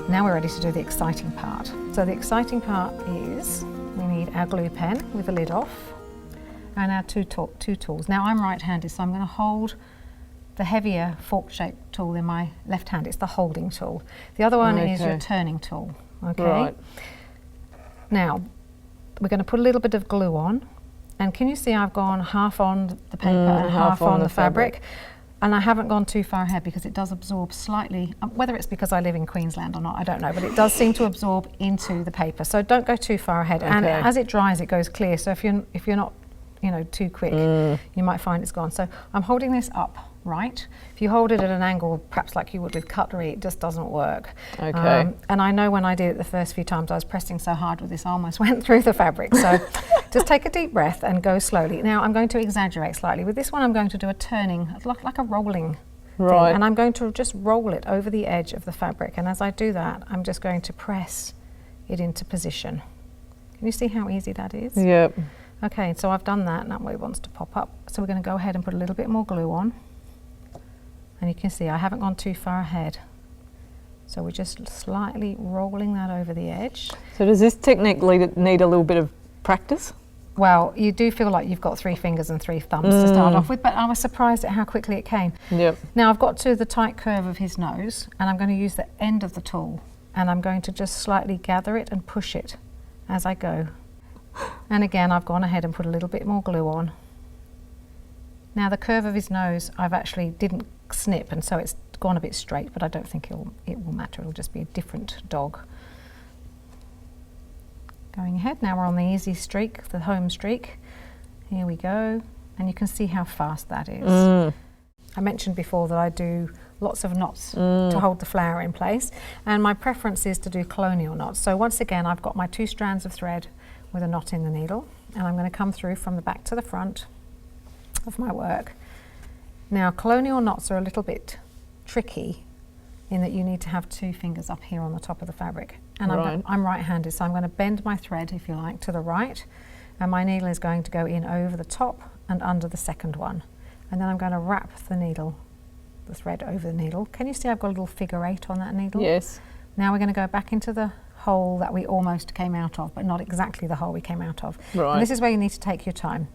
Now we're ready to do the exciting part. So the exciting part is we need our glue pen with the lid off and our two tools. Now I'm right-handed, so I'm going to hold the heavier fork-shaped tool in my left hand. It's the holding tool. The other one is your turning tool. Okay. Right. Now we're going to put a little bit of glue on, and can you see I've gone half on the paper and half on the fabric? And I haven't gone too far ahead because it does absorb slightly, whether it's because I live in Queensland or not, I don't know, but it does seem to absorb into the paper. So don't go too far ahead. And as it dries, it goes clear. So if you're not, too quick, you might find it's gone. So I'm holding this up, right? If you hold it at an angle, perhaps like you would with cutlery, it just doesn't work. Okay. And I know when I did it the first few times, I was pressing so hard with this, I almost went through the fabric. So just take a deep breath and go slowly. Now I'm going to exaggerate slightly. With this one, I'm going to do a turning, like a rolling thing. And I'm going to just roll it over the edge of the fabric. And as I do that, I'm just going to press it into position. Can you see how easy that is? Yep. Okay, so I've done that, and that way it wants to pop up. So we're going to go ahead and put a little bit more glue on. And you can see I haven't gone too far ahead. So we're just slightly rolling that over the edge. So does this technique need a little bit of practice? Well, you do feel like you've got 3 fingers and 3 thumbs to start off with, but I was surprised at how quickly it came. Yep. Now I've got to the tight curve of his nose, and I'm going to use the end of the tool, and I'm going to just slightly gather it and push it as I go. And again, I've gone ahead and put a little bit more glue on. Now the curve of his nose, I've actually didn't snip, and so it's gone a bit straight, but I don't think it will matter. It'll just be a different dog. Going ahead, now we're on the easy streak, the home streak. Here we go, and you can see how fast that is. I mentioned before that I do lots of knots to hold the flower in place, and my preference is to do colonial knots. So once again, I've got my 2 strands of thread with a knot in the needle, and I'm going to come through from the back to the front of my work. Now colonial knots are a little bit tricky in that you need to have 2 fingers up here on the top of the fabric, and I'm right-handed, so I'm going to bend my thread, if you like, to the right, and my needle is going to go in over the top and under the second one, and then I'm going to wrap the thread over the needle. Can you see I've got a little figure 8 on that needle? Yes. Now we're going to go back into the hole that we almost came out of, but not exactly the hole we came out of. Right. And this is where you need to take your time.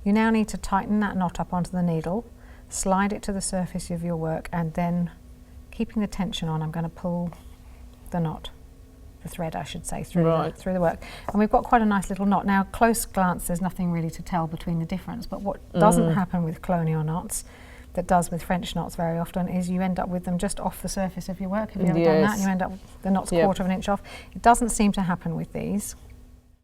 You now need to tighten that knot up onto the needle, slide it to the surface of your work, and then, keeping the tension on, I'm going to pull the knot, the thread I should say, through the work. And we've got quite a nice little knot. Now close glance, there's nothing really to tell between the difference, but what doesn't happen with colonial knots, that does with French knots very often, is you end up with them just off the surface of your work. Have you ever done that? And you end up with the knots quarter of an inch off. It doesn't seem to happen with these.